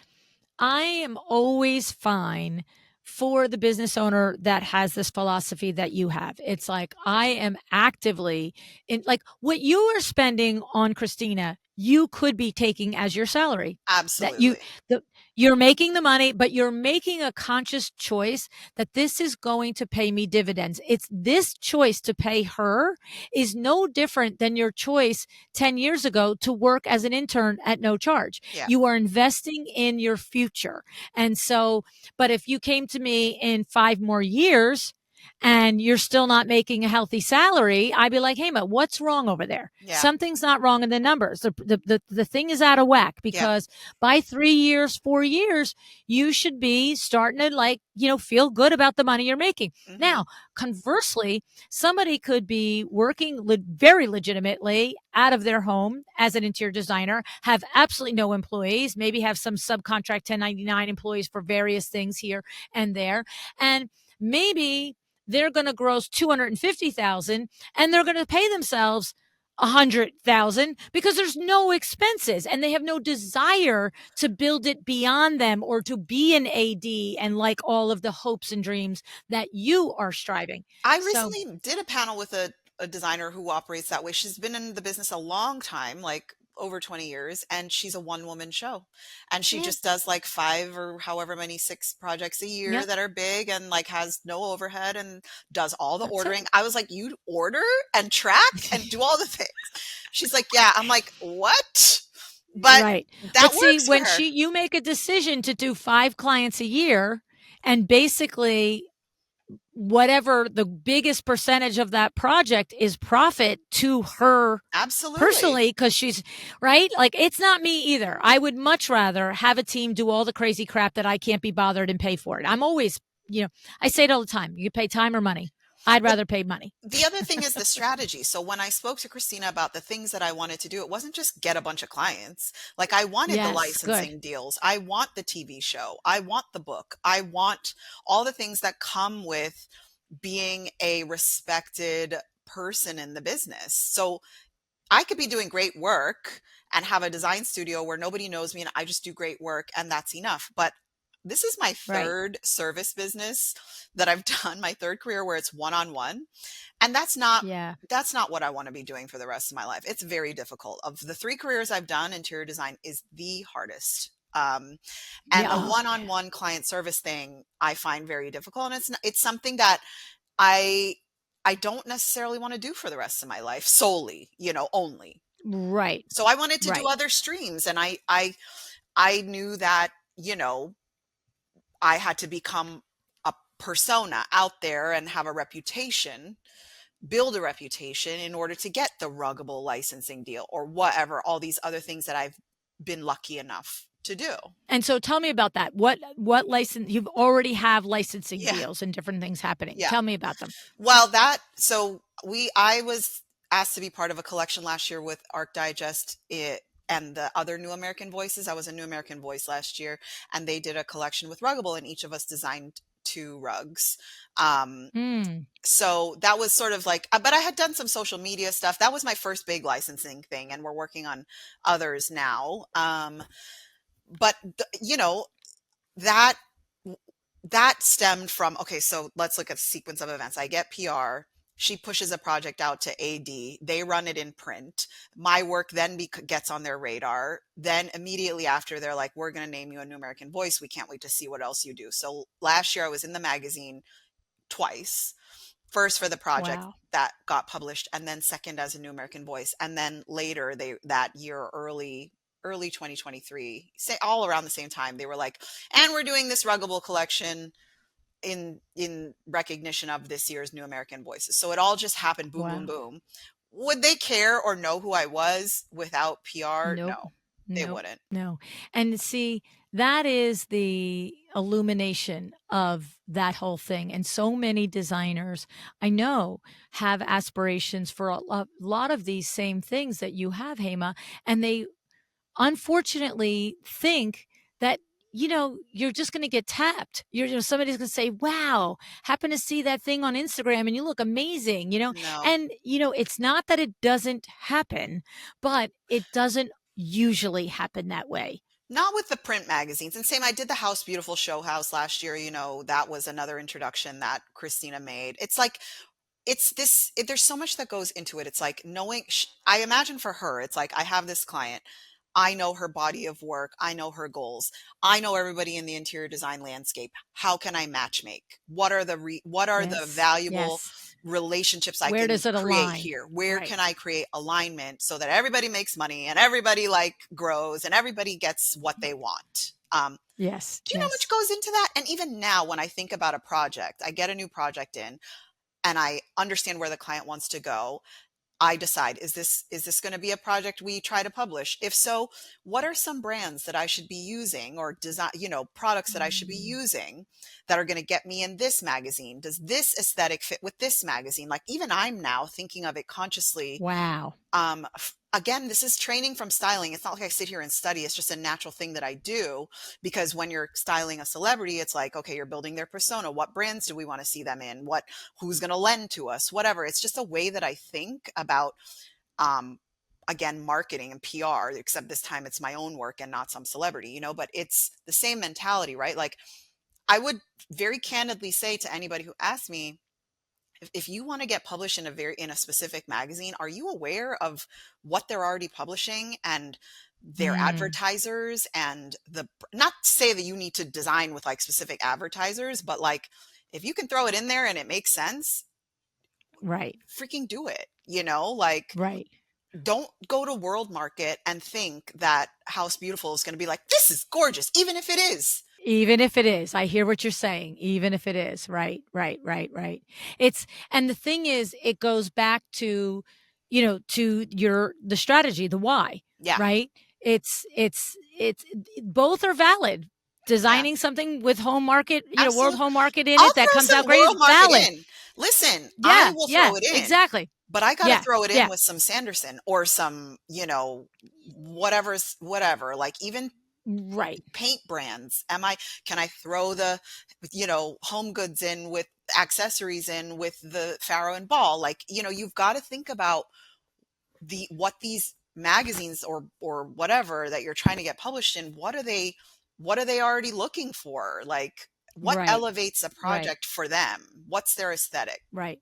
I am always fine for the business owner that has this philosophy that you have. It's like I am actively in like what you are spending on Christina, you could be taking as your salary. That Absolutely. the you're making the money, but you're making a conscious choice that this is going to pay me dividends. It's this choice to pay her is no different than your choice 10 years ago to work as an intern at no charge. Yeah. You are investing in your future. And so, but if you came to me in 5 more years and you're still not making a healthy salary, I'd be like, hey, Ma, what's wrong over there? Yeah. Something's not wrong in the numbers. The thing is out of whack Yeah. because by 3 years, 4 years, you should be starting to like, feel good about the money you're making. Hmm. Now, conversely, somebody could be working very legitimately out of their home as an interior designer, have absolutely no employees, maybe have some subcontract 1099 employees for various things here and there. And maybe they're going to gross 250,000 and they're going to pay themselves 100,000 because there's no expenses and they have no desire to build it beyond them or to be an AD and like all of the hopes and dreams that you are striving. I So, recently did a panel with a designer who operates that way. She's been in the business a long time, like over 20 years, and she's a one woman show. And she yeah, just does like five or however many, six projects a year yep, that are big and like has no overhead and does all the that's ordering. I was like, you'd order and track and it. do all the things. She's like, yeah. I'm like, what? But Right. that But see, works for when her. you make a decision to do 5 clients a year and basically whatever the biggest percentage of that project is profit to her Absolutely. personally because she's right, like it's not me either. I would much rather have a team do all the crazy crap that I can't be bothered and pay for it. I'm always, you know, I say it all the time, you pay time or money. I'd But rather pay money. the other thing is the strategy. So when I spoke to Christina about the things that I wanted to do, it wasn't just get a bunch of clients. Like I wanted the Yes, good. licensing deals. I want the TV show. I want the book. I want all the things that come with being a respected person in the business. So I could be doing great work and have a design studio where nobody knows me and I just do great work and that's enough. But this is my Right. third service business that I've done, my third career where it's one-on-one. And that's not what I want to be doing for the rest of my life. It's very difficult. Of the three careers I've done, interior design is the hardest. And Yeah. the Oh, one-on-one client service thing I find very difficult. And it's something that I I don't necessarily want to do for the rest of my life solely, only. right. So I wanted to do Right. other streams and I knew that, I had to become a persona out there and have a reputation, build a reputation in order to get the ruggable licensing deal or whatever, all these other things that I've been lucky enough to do. And so tell me about that. What license you've already have licensing Yeah. deals and different things happening. Yeah. Tell me about them. Well, I was asked to be part of a collection last year with Arc Digest and the other New American Voices. I was a New American Voice last year, and they did a collection with Ruggable, and each of us designed two rugs. Um, Mm, so that was sort of like, but I had done some social media stuff. That was my first big licensing thing, and we're working on others now. But that that stemmed from, okay, so let's look at the sequence of events. I get PR. She pushes a project out to AD. They run it in print. My work then gets on their radar. Then immediately after, they're like, we're going to name you a New American Voice. We can't wait to see what else you do. So last year, I was in the magazine twice. First for the project wow. that got published, and then second as a New American Voice. And then later, that year, early 2023, say all around the same time, they were like, and we're doing this Ruggable collection in recognition of this year's New American Voices. So it all just happened boom, boom, Wow. boom. Would they care or know who I was without PR? Nope. No, they Nope. wouldn't. No. And see, that is the illumination of that whole thing. And so many designers I know have aspirations for a lot of these same things that you have, Hema, and they unfortunately think that you're just going to get tapped. Somebody's going to say, wow, happen to see that thing on Instagram and you look amazing. No, And it's not that it doesn't happen, but it doesn't usually happen that way. not with the print magazines. And same, I did the House Beautiful Show House last year. That was another introduction that Christina made. It's like, there's so much that goes into it. It's like knowing, I imagine for her, it's like, I have this client. I know her body of work. I know her goals. I know everybody in the interior design landscape. How can I match make? What are the Yes, valuable yes. relationships I Where can does it create align? here? Where Right. can I create alignment so that everybody makes money and everybody like grows and everybody gets what they want? Yes, Do you know how much yes. goes into that? And even now, when I think about a project, I get a new project in and I understand where the client wants to go. I decide, is this going to be a project we try to publish? If so, what are some brands that I should be using or design, products that I should be Mm, using that are going to get me in this magazine? Does this aesthetic fit with this magazine? Like even I'm now thinking of it consciously. wow. Again, this is training from styling. It's not like I sit here and study. It's just a natural thing that I do because when you're styling a celebrity, it's like, okay, you're building their persona. What brands do we want to see them in? Who's going to lend to us? Whatever. It's just a way that I think about um, again, marketing and PR, except this time it's my own work and not some celebrity, but it's the same mentality, right? Like, I would very candidly say to anybody who asks me, if you want to get published in a specific magazine, are you aware of what they're already publishing and their Mm, advertisers and not to say that you need to design with like specific advertisers, but like if you can throw it in there and it makes sense, right, freaking do it, like right. don't go to World Market and think that House Beautiful is going to be like, this is gorgeous, even if it is. Even if it is, I hear what you're saying. Even if it is, right, right, right, right. It's and the thing is, it goes back to, to the strategy, the why, Yeah. right? It's both are valid. Yeah. Designing something with home market, world Absolutely. home market in I'll it that throw comes out some great is World Market valid. in. Listen, I Yeah, will yeah, throw it in, exactly. but I got to Yeah, throw it in yeah, with some Sanderson or some, whatever, like even right, paint brands. Can I throw the, home goods in with accessories in with the Farrow and Ball? Like, you've got to think about what these magazines or whatever that you're trying to get published in, what are they already looking for? Like, what right, elevates a right. project for them? What's their aesthetic? Right.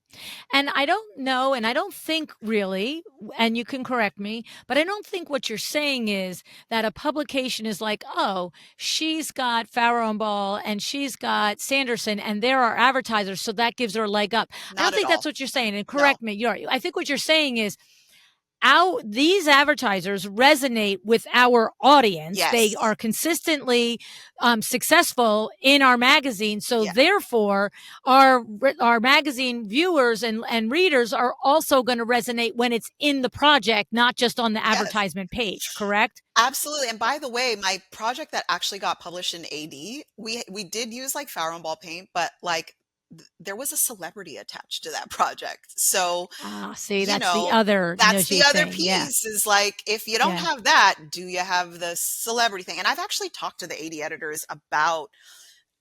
And I don't know, and I don't think really, and you can correct me, but I don't think what you're saying is that a publication is like, oh, she's got Farrow and Ball and she's got Sanderson, and there are advertisers, so that gives her a leg up. I Not don't at think that's all. what you're saying. And No. correct me. I think what you're saying is these advertisers resonate with our audience. They Yes. are consistently successful in our magazine, so Yeah. therefore our magazine viewers and readers are also going to resonate when it's in the project, not just on the Yes. advertisement page. Correct? Absolutely. And by the way, my project that actually got published in AD, we did use like Farrow and Ball paint, but like there was a celebrity attached to that project. So, Ah, see, you that's the know, other that's the nudgy other thing. Yeah, piece is like, if you don't yeah. have that, do you have the celebrity thing? And I've actually talked to the AD editors about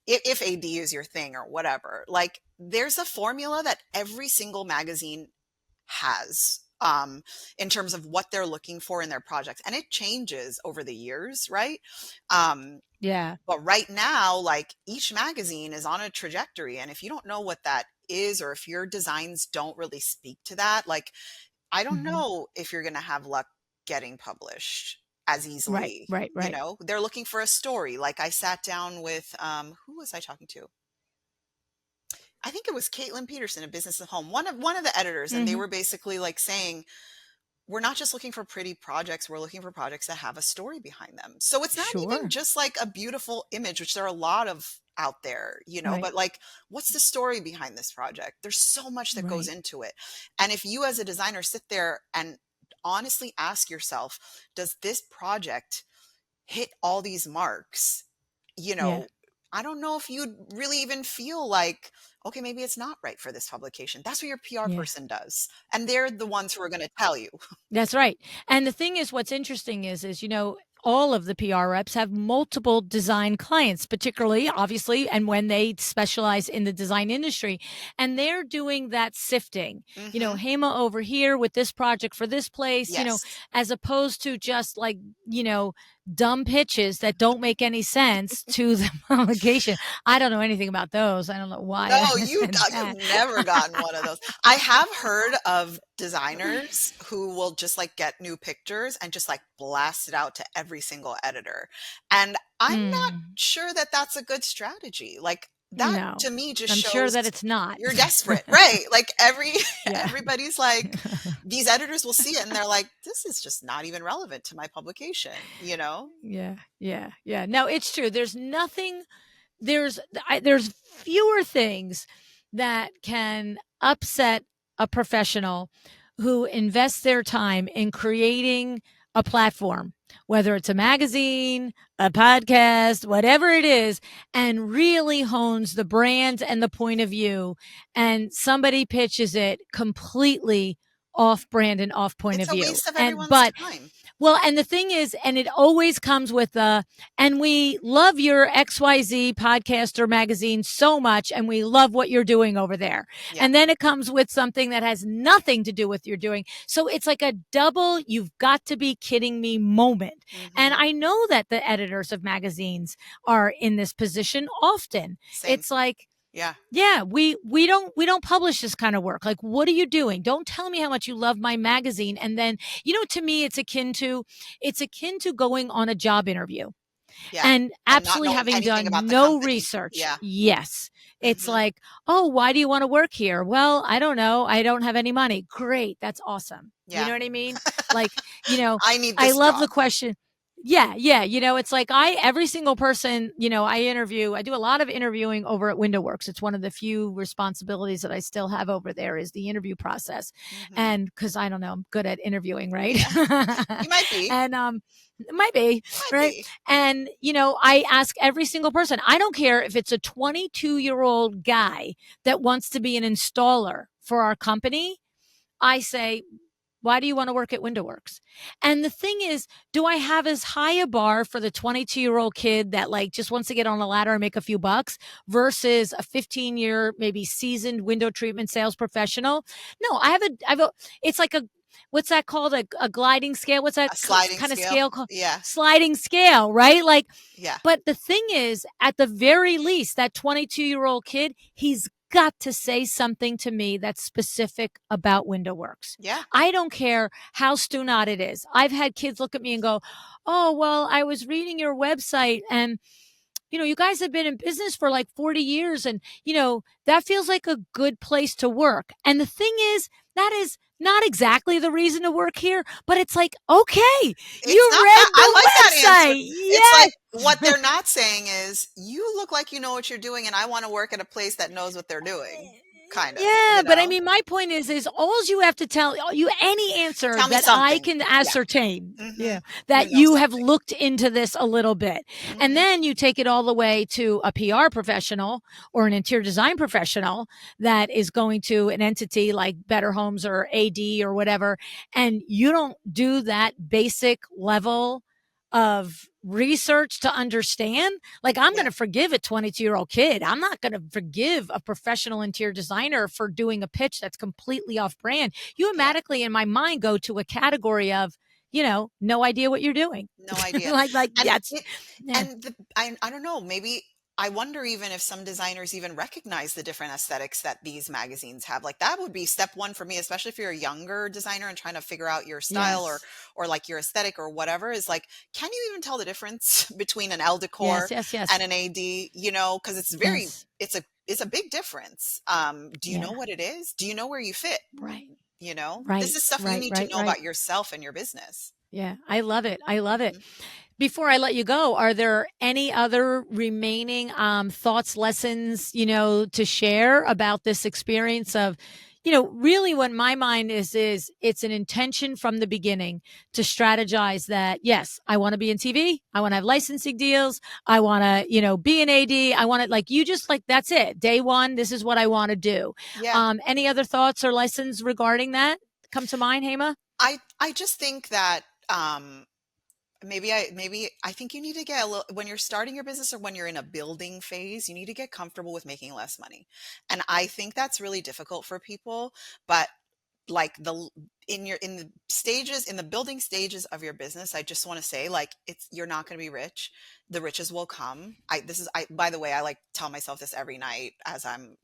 if AD is your thing or whatever. Like, there's a formula that every single magazine has, in terms of what they're looking for in their projects. And it changes over the years, right? Um, Yeah. but right now, like each magazine is on a trajectory. And if you don't know what that is, or if your designs don't really speak to that, like I don't Hmm. know if you're going to have luck getting published as Right, easily. right, right. They're looking for a story. Like I sat down with, who was I talking to? I think it was Caitlin Peterson of Business at Home, one of the editors, and they Hmm. were basically like saying, we're not just looking for pretty projects, we're looking for projects that have a story behind them. So it's not even Sure. just like a beautiful image, which there are a lot of out there, Right, but like, what's the story behind this project? There's so much that goes right. into it. And if you as a designer sit there and honestly ask yourself, does this project hit all these marks? You Yeah, know, I don't know if you'd really even feel like, okay, maybe it's not right for this publication. That's what your PR yeah. person does. And they're the ones who are going to tell you. That's right. And the thing is, what's interesting is, all of the PR reps have multiple design clients, particularly, obviously, and when they specialize in the design industry. And they're doing that sifting, Hmm. Hema over here with this project for this place, Yes. as opposed to just like, dumb pitches that don't make any sense to the publication. I don't know anything about those. I don't know why No, I said that. you've never gotten one of those. I have heard of designers who will just like get new pictures and just like blast it out to every single editor. And I'm not Mm, sure that that's a good strategy. Like that no, to me just I'm sure shows that it's not. you're desperate, right? Like Yeah. everybody's like, these editors will see it and they're like, this is just not even relevant to my publication, you know? Yeah, yeah, yeah. No, it's true. There's fewer things that can upset a professional who invests their time in creating a platform, whether it's a magazine, a podcast, whatever it is, and really hones the brand and the point of view, and somebody pitches it completely off brand and off point of It's a view. waste of And everyone's but time. Well, and the thing is, and it always comes with and we love your XYZ podcast or magazine so much, and we love what you're doing over there. Yeah. And then it comes with something that has nothing to do with your doing. So it's like a double, you've got to be kidding me moment. And Mm-hmm. I know that the editors of magazines are in this position often. Same. It's like, Yeah. yeah, we don't publish this kind of work. Like, what are you doing? Don't tell me how much you love my magazine. And then, to me, it's akin to going on a job interview Yeah. and And not absolutely knowing having anything done about the no company. research. Yeah. Yes. It's Mm-hmm. like, oh, why do you want to work here? Well, I don't know. I don't have any money. Great. That's awesome. You Yeah. know what I mean? Like, I need I this love the job. question. Yeah, yeah. It's like every single person, I interview, I do a lot of interviewing over at WindowWorks. It's one of the few responsibilities that I still have over there is the interview process. Mm-hmm. And because I don't know, I'm good at interviewing, right? You might be. And it might be, Might right? be. And I ask every single person, I don't care if it's a 22-year-old guy that wants to be an installer for our company. I say, why do you want to work at WindowWorks? And the thing is, do I have as high a bar for the 22-year-old kid that like just wants to get on a ladder and make a few bucks versus a 15-year, maybe seasoned window treatment sales professional? No, it's like what's that called? A gliding scale? What's that A sliding kind of scale. scale called? Yeah. Sliding scale, right? Like, Yeah. but the thing is, at the very least, that 22-year-old kid, he's got to say something to me that's specific about WindowWorks. Yeah. I don't care how stunad it is. I've had kids look at me and go, oh, well, I was reading your website and you guys have been in business for like 40 years and, that feels like a good place to work. And the thing is, that is not exactly the reason to work here, but it's like, okay, you Not read bad. I the like that answer. website. It's Yes. like what they're not saying is you look like you know what you're doing and I want to work at a place that knows what they're doing. Kind of, Yeah, but I mean, my point is all you have to tell any answer Tell me that I something. can Yeah. ascertain, Mm-hmm. that You know you have something. looked into this a little bit. Mm-hmm. And then you take it all the way to a PR professional or an interior design professional that is going to an entity like Better Homes or AD or whatever. And you don't do that basic level of research to understand. Like, I'm Yeah. going to forgive a 22-year-old kid. I'm not going to forgive a professional interior designer for doing a pitch that's completely off brand. You Yeah. automatically in my mind go to a category of, no idea what you're doing. No idea. like And that's it, yeah. and I don't know, maybe I wonder even if some designers even recognize the different aesthetics that these magazines have. Like that would be step one for me, especially if you're a younger designer and trying to figure out your style Yes. or like your aesthetic or whatever is like, can you even tell the difference between an L decor Yes. and an AD, because it's Yes. it's a big difference. Do you know Yeah. what it is? Do you know where you fit? Right. This is stuff you need to know Right. about yourself and your business. Yeah. I love it. I love it. Mhm. Before I let you go, are there any other remaining thoughts, lessons, to share about this experience of, really what my mind is it's an intention from the beginning to strategize that, yes, I want to be in TV. I want to have licensing deals. I want to, be an AD. I want to like, you just like, that's it. Day one, this is what I want to do. Yeah. Any other thoughts or lessons regarding that come to mind, Hema? I just think that maybe I think you need to get a little when you're starting your business or when you're in a building phase, you need to get comfortable with making less money. And I think that's really difficult for people, but like in the stages in the building stages of your business, I just want to say like you're not going to be rich. The riches will come. I by the way, I like tell myself this every night as I'm,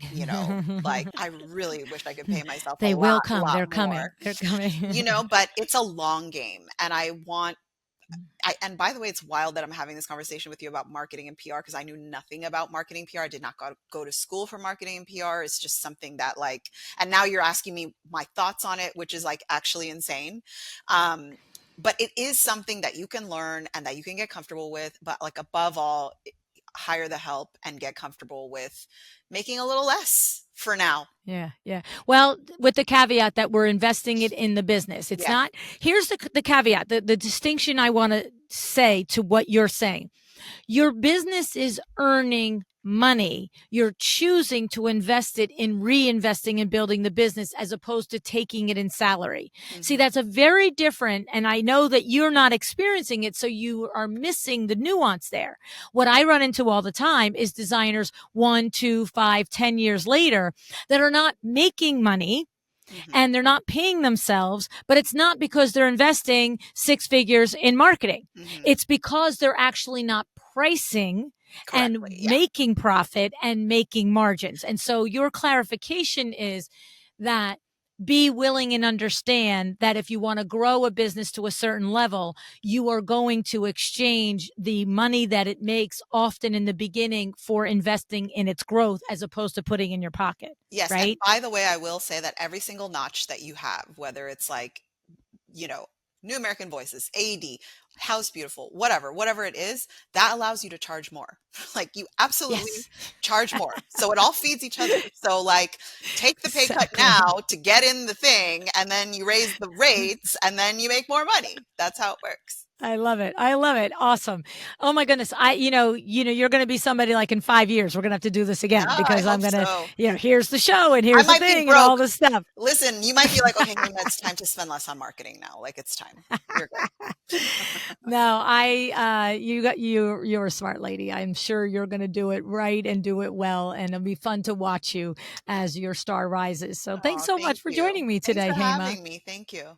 like I really wish I could pay myself a They will lot come. lot They're more. coming. They're coming. But it's a long game and and by the way, it's wild that I'm having this conversation with you about marketing and PR because I knew nothing about marketing PR. I did not go to school for marketing and PR. It's just something that like, and now you're asking me my thoughts on it, which is like actually insane. But it is something that you can learn and that you can get comfortable with. But like above all, hire the help and get comfortable with making a little less for now. Yeah. Well, with the caveat that we're investing it in the business. It's Yeah. not, here's the caveat, the distinction I want to say to what you're saying. Your business is earning money. You're choosing to invest it in reinvesting and building the business as opposed to taking it in salary. See, Mhm. that's a very different, and I know that you're not experiencing it, so you are missing the nuance there. What I run into all the time is designers 1, 2, 5, 10 years later that are not making money Mhm. and they're not paying themselves, but it's not because they're investing six figures in marketing. Mhm. It's because they're actually not pricing and Correctly. Yeah. making profit and making margins. And so your clarification is that be willing and understand that if you want to grow a business to a certain level, you are going to exchange the money that it makes often in the beginning for investing in its growth as opposed to putting in your pocket, Yes, and right? by the way, I will say that every single notch that you have, whether it's like, you know, New American Voices, AD, House Beautiful, whatever it is, that allows you to charge more. Like you absolutely Yes. charge more. So it all feeds each other. So like take the pay cut Exactly. now to get in the thing and then you raise the rates and then you make more money. That's how it works. I love it. I love it. Awesome. Oh my goodness. You're going to be somebody like in 5 years. We're going to have to do this Yeah, again I because I'm hope going to, so. here's the show and I here's the might be thing and all broke. this stuff. Listen, you might be like, okay, Hema, it's time to spend less on marketing now. Like it's time. You're good. No, you're a smart lady. I'm sure you're going to do it right and do it well. And it'll be fun to watch you as your star rises. So thanks Oh, so much thank for you. joining me Thanks today, for Hema. having me. Thank you.